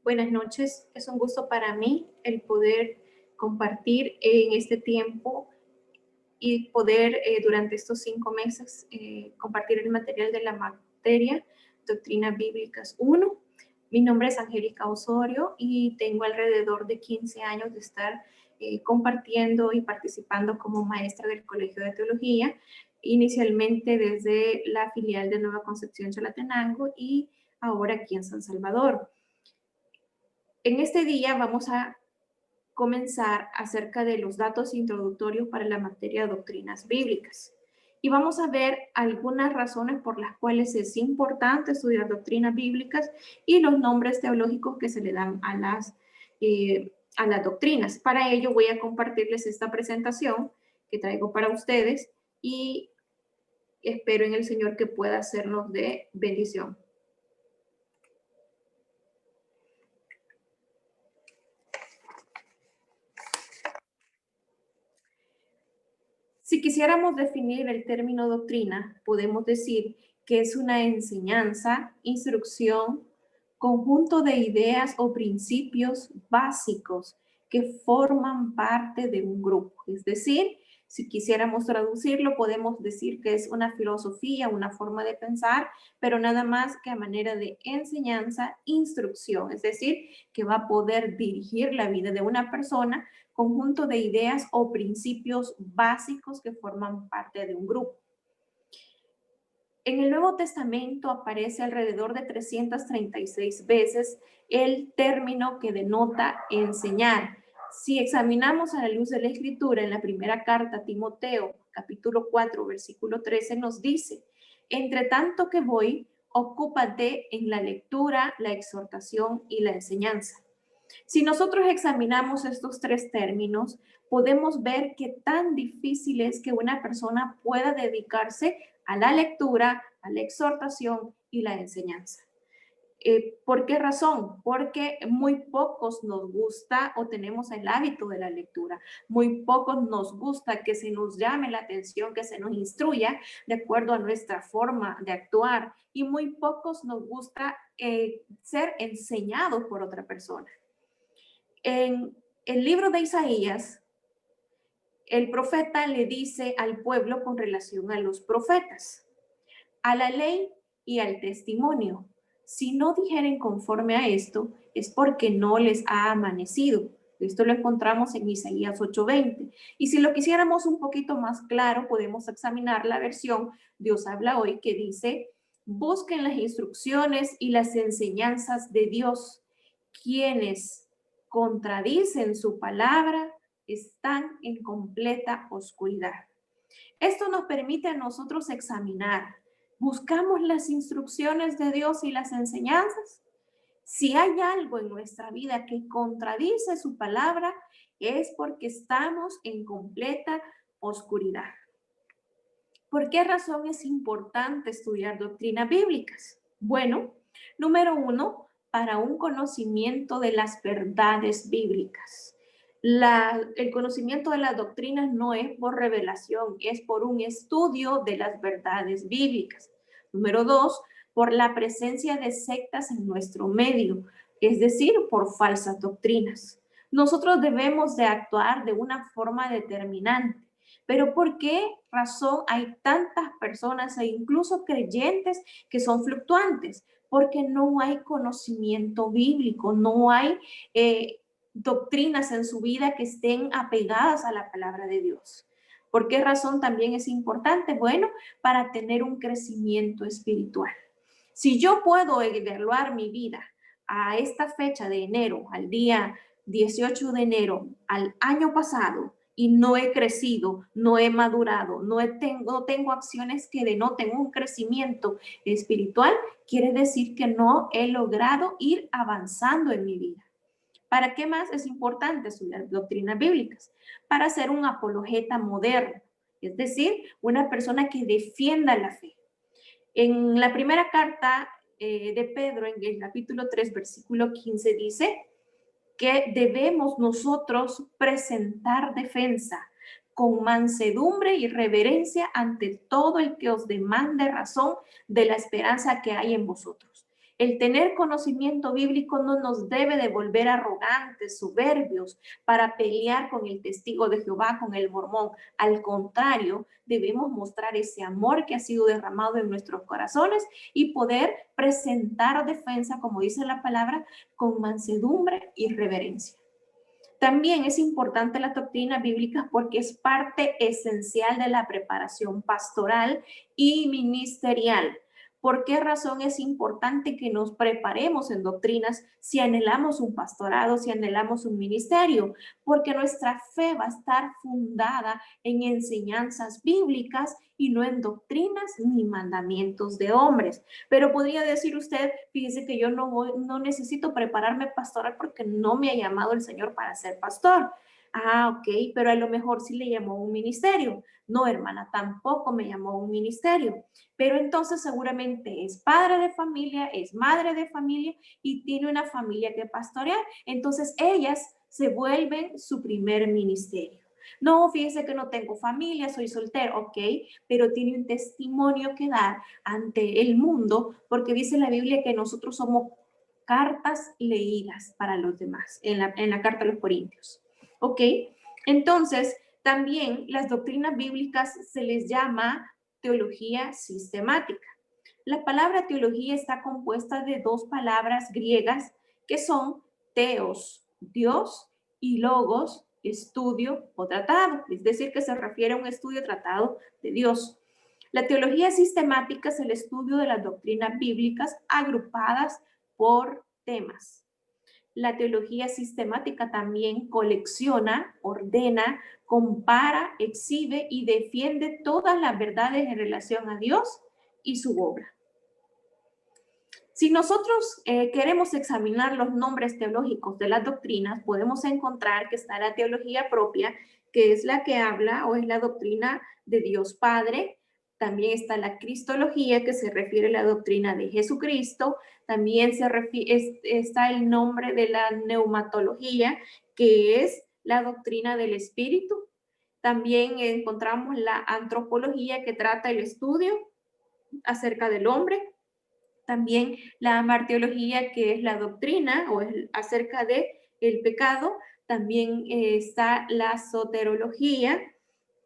Buenas noches, es un gusto para mí el poder compartir en este tiempo y poder durante estos 5 meses compartir el material de la materia Doctrinas Bíblicas 1. Mi nombre es Angélica Osorio y tengo alrededor de 15 años de estar compartiendo y participando como maestra del Colegio de Teología, inicialmente desde la filial de Nueva Concepción Chalatenango y ahora aquí en San Salvador. En este día vamos a comenzar acerca de los datos introductorios para la materia de doctrinas bíblicas. Y vamos a ver algunas razones por las cuales es importante estudiar doctrinas bíblicas y los nombres teológicos que se le dan a las doctrinas. Para ello voy a compartirles esta presentación que traigo para ustedes y espero en el Señor que pueda hacernos de bendición. Si quisiéramos definir el término doctrina, podemos decir que es una enseñanza, instrucción, conjunto de ideas o principios básicos que forman parte de un grupo. Es decir, si quisiéramos traducirlo, podemos decir que es una filosofía, una forma de pensar, pero nada más que a manera de enseñanza, instrucción, es decir, que va a poder dirigir la vida de una persona, conjunto de ideas o principios básicos que forman parte de un grupo. En el Nuevo Testamento aparece alrededor de 336 veces el término que denota enseñar. Si examinamos a la luz de la Escritura, en la primera carta a Timoteo, capítulo 4, versículo 13, nos dice: entre tanto que voy, ocúpate en la lectura, la exhortación y la enseñanza. Si nosotros examinamos estos tres términos, podemos ver qué tan difícil es que una persona pueda dedicarse a la lectura, a la exhortación y la enseñanza. ¿Por qué razón? Porque muy pocos nos gusta o tenemos el hábito de la lectura. Muy pocos nos gusta que se nos llame la atención, que se nos instruya de acuerdo a nuestra forma de actuar. Y muy pocos nos gusta ser enseñados por otra persona. En el libro de Isaías, el profeta le dice al pueblo con relación a los profetas: a la ley y al testimonio. Si no dijeren conforme a esto, es porque no les ha amanecido. Esto lo encontramos en Isaías 8:20. Y si lo quisiéramos un poquito más claro, podemos examinar la versión Dios habla hoy, que dice: busquen las instrucciones y las enseñanzas de Dios. Quienes contradicen su palabra están en completa oscuridad. Esto nos permite a nosotros examinar. ¿Buscamos las instrucciones de Dios y las enseñanzas? Si hay algo en nuestra vida que contradice su palabra, es porque estamos en completa oscuridad. ¿Por qué razón es importante estudiar doctrinas bíblicas? Bueno, número uno, para un conocimiento de las verdades bíblicas. El conocimiento de las doctrinas no es por revelación, es por un estudio de las verdades bíblicas. Número dos, por la presencia de sectas en nuestro medio, es decir, por falsas doctrinas. Nosotros debemos de actuar de una forma determinante. Pero ¿por qué razón hay tantas personas e incluso creyentes que son fluctuantes? Porque no hay conocimiento bíblico, no hay doctrinas en su vida que estén apegadas a la palabra de Dios. ¿Por qué razón también es importante? Bueno, para tener un crecimiento espiritual. Si yo puedo evaluar mi vida a esta fecha de enero, al día 18 de enero, al año pasado, y no he crecido, no he madurado, no tengo acciones que denoten un crecimiento espiritual, quiere decir que no he logrado ir avanzando en mi vida. ¿Para qué más es importante estudiar doctrinas bíblicas? Para ser un apologeta moderno, es decir, una persona que defienda la fe. En la primera carta de Pedro, en el capítulo 3, versículo 15, dice que debemos nosotros presentar defensa con mansedumbre y reverencia ante todo el que os demande razón de la esperanza que hay en vosotros. El tener conocimiento bíblico no nos debe de volver arrogantes, soberbios, para pelear con el testigo de Jehová, con el mormón. Al contrario, debemos mostrar ese amor que ha sido derramado en nuestros corazones y poder presentar defensa, como dice la palabra, con mansedumbre y reverencia. También es importante las doctrinas bíblicas porque es parte esencial de la preparación pastoral y ministerial. ¿Por qué razón es importante que nos preparemos en doctrinas si anhelamos un pastorado, si anhelamos un ministerio? Porque nuestra fe va a estar fundada en enseñanzas bíblicas y no en doctrinas ni mandamientos de hombres. Pero podría decir usted, fíjese que yo no necesito prepararme pastoral porque no me ha llamado el Señor para ser pastor. Ah, ok, pero a lo mejor sí le llamó un ministerio. No, hermana, tampoco me llamó un ministerio. Pero entonces seguramente es padre de familia, es madre de familia y tiene una familia que pastorear. Entonces ellas se vuelven su primer ministerio. No, fíjese que no tengo familia, soy soltero, ok, pero tiene un testimonio que dar ante el mundo porque dice la Biblia que nosotros somos cartas leídas para los demás en la carta a los Corintios. ¿Ok? Entonces, también las doctrinas bíblicas se les llama teología sistemática. La palabra teología está compuesta de dos palabras griegas que son teos, Dios, y logos, estudio o tratado, es decir, que se refiere a un estudio tratado de Dios. La teología sistemática es el estudio de las doctrinas bíblicas agrupadas por temas. La teología sistemática también colecciona, ordena, compara, exhibe y defiende todas las verdades en relación a Dios y su obra. Si nosotros queremos examinar los nombres teológicos de las doctrinas, podemos encontrar que está la teología propia, que es la que habla o es la doctrina de Dios Padre. También está la cristología, que se refiere a la doctrina de Jesucristo. También está el nombre de la neumatología, que es la doctrina del Espíritu. También encontramos la antropología, que trata el estudio acerca del hombre. También la martiología, que es la doctrina o es acerca de el pecado. También está la soterología,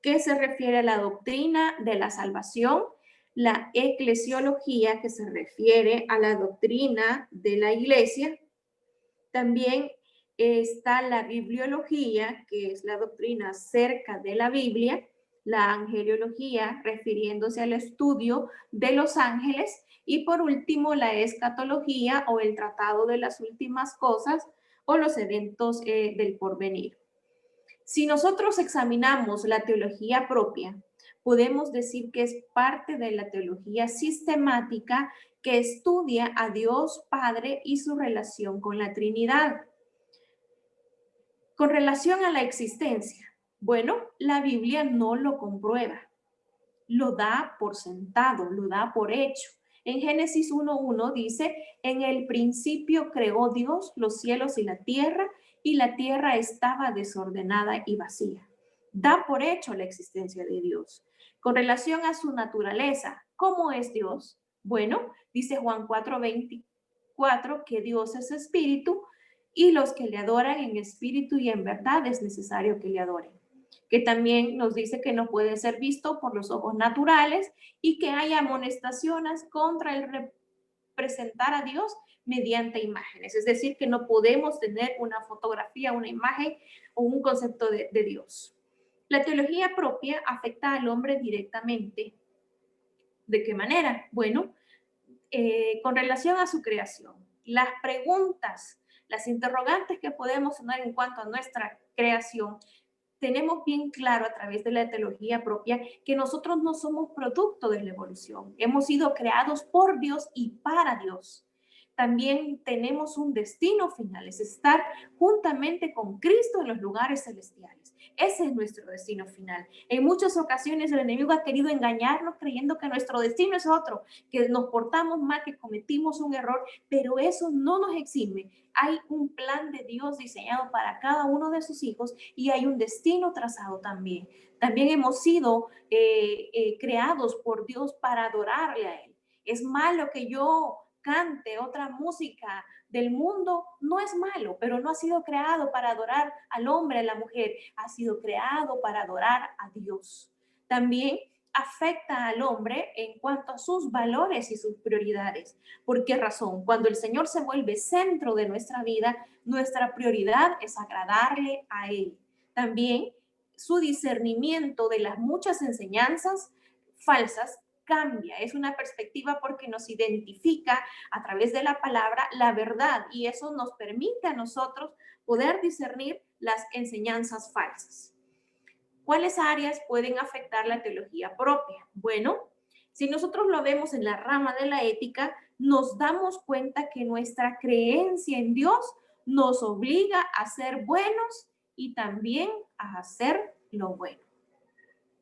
que se refiere a la doctrina de la salvación. La eclesiología, que se refiere a la doctrina de la iglesia. También está la bibliología, que es la doctrina acerca de la Biblia. La angeliología, refiriéndose al estudio de los ángeles. Y por último, la escatología o el tratado de las últimas cosas o los eventos del porvenir. Si nosotros examinamos la teología propia, podemos decir que es parte de la teología sistemática que estudia a Dios Padre y su relación con la Trinidad. Con relación a la existencia, bueno, la Biblia no lo comprueba, lo da por sentado, lo da por hecho. En Génesis 1:1 dice, en el principio creó Dios los cielos y la tierra estaba desordenada y vacía. Da por hecho la existencia de Dios. Con relación a su naturaleza, ¿cómo es Dios? Bueno, dice Juan 4:24 que Dios es espíritu y los que le adoran en espíritu y en verdad es necesario que le adoren. Que también nos dice que no puede ser visto por los ojos naturales y que hay amonestaciones contra el representar a Dios mediante imágenes. Es decir, que no podemos tener una fotografía, una imagen o un concepto de Dios. La teología propia afecta al hombre directamente. ¿De qué manera? Bueno, con relación a su creación, las preguntas, las interrogantes que podemos tener en cuanto a nuestra creación, tenemos bien claro a través de la teología propia que nosotros no somos producto de la evolución. Hemos sido creados por Dios y para Dios. También tenemos un destino final, es estar juntamente con Cristo en los lugares celestiales. Ese es nuestro destino final. En muchas ocasiones el enemigo ha querido engañarnos creyendo que nuestro destino es otro, que nos portamos mal, que cometimos un error, pero eso no nos exime. Hay un plan de Dios diseñado para cada uno de sus hijos y hay un destino trazado también. También hemos sido creados por Dios para adorarle a Él. Es malo que yo cante otra música del mundo, no es malo, pero no ha sido creado para adorar al hombre, a la mujer, ha sido creado para adorar a Dios. También afecta al hombre en cuanto a sus valores y sus prioridades. ¿Por qué razón? Cuando el Señor se vuelve centro de nuestra vida, nuestra prioridad es agradarle a Él. También su discernimiento de las muchas enseñanzas falsas cambia, es una perspectiva porque nos identifica a través de la palabra la verdad y eso nos permite a nosotros poder discernir las enseñanzas falsas. ¿Cuáles áreas pueden afectar la teología propia? Bueno, si nosotros lo vemos en la rama de la ética, nos damos cuenta que nuestra creencia en Dios nos obliga a ser buenos y también a hacer lo bueno.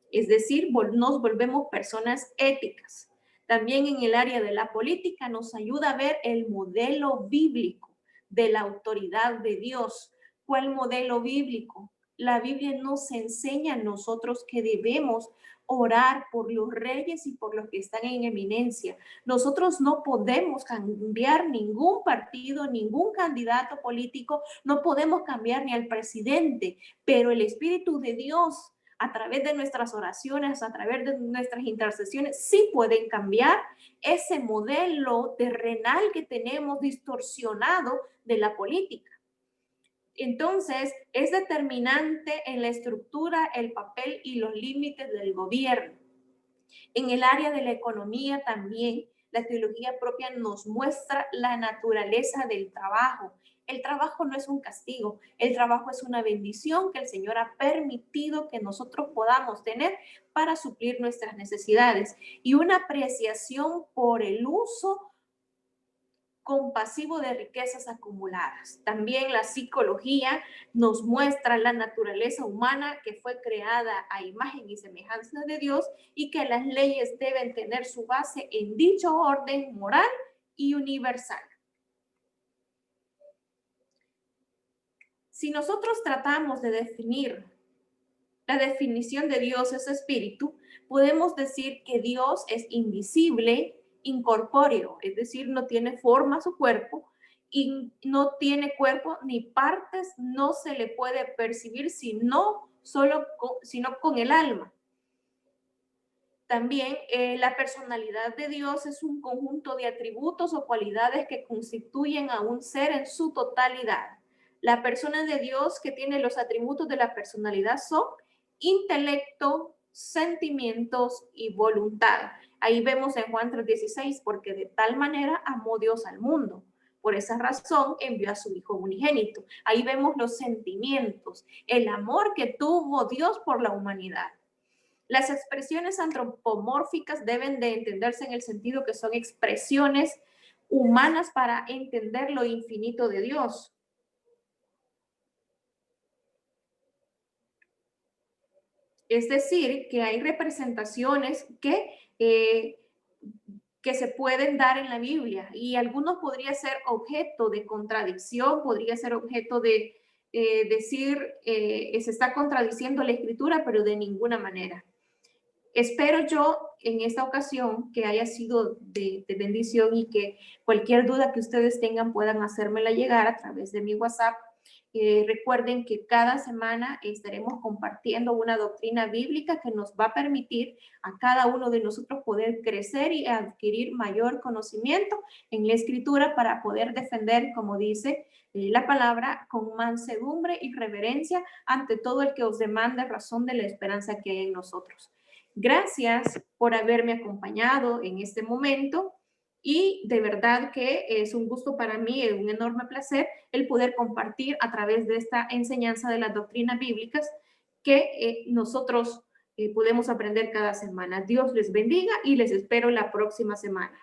Es decir, nos volvemos personas éticas. También en el área de la política nos ayuda a ver el modelo bíblico de la autoridad de Dios. ¿Cuál modelo bíblico? La Biblia nos enseña a nosotros que debemos orar por los reyes y por los que están en eminencia. Nosotros no podemos cambiar ningún partido, ningún candidato político, no podemos cambiar ni al presidente, pero el Espíritu de Dios a través de nuestras oraciones, a través de nuestras intercesiones, sí pueden cambiar ese modelo terrenal que tenemos distorsionado de la política. Entonces, es determinante en la estructura, el papel y los límites del gobierno. En el área de la economía también, la teología propia nos muestra la naturaleza del trabajo. El trabajo no es un castigo, el trabajo es una bendición que el Señor ha permitido que nosotros podamos tener para suplir nuestras necesidades y una apreciación por el uso compasivo de riquezas acumuladas. También la psicología nos muestra la naturaleza humana que fue creada a imagen y semejanza de Dios y que las leyes deben tener su base en dicho orden moral y universal. Si nosotros tratamos de definir la definición de Dios es espíritu, podemos decir que Dios es invisible, incorpóreo, es decir, no tiene forma su cuerpo y no tiene cuerpo ni partes, no se le puede percibir sino con el alma. También la personalidad de Dios es un conjunto de atributos o cualidades que constituyen a un ser en su totalidad. La persona de Dios que tiene los atributos de la personalidad son intelecto, sentimientos y voluntad. Ahí vemos en Juan 3:16, porque de tal manera amó Dios al mundo. Por esa razón envió a su Hijo unigénito. Ahí vemos los sentimientos, el amor que tuvo Dios por la humanidad. Las expresiones antropomórficas deben de entenderse en el sentido que son expresiones humanas para entender lo infinito de Dios. Es decir, que hay representaciones que se pueden dar en la Biblia y algunos podría ser objeto de contradicción, podría ser objeto de decir se está contradiciendo la escritura, pero de ninguna manera. Espero yo en esta ocasión que haya sido de bendición y que cualquier duda que ustedes tengan puedan hacérmela llegar a través de mi WhatsApp. Recuerden que cada semana estaremos compartiendo una doctrina bíblica que nos va a permitir a cada uno de nosotros poder crecer y adquirir mayor conocimiento en la escritura para poder defender, como dice la palabra, con mansedumbre y reverencia ante todo el que os demande razón de la esperanza que hay en nosotros. Gracias por haberme acompañado en este momento y de verdad que es un gusto para mí, es un enorme placer el poder compartir a través de esta enseñanza de las doctrinas bíblicas que nosotros podemos aprender cada semana. Dios les bendiga y les espero la próxima semana.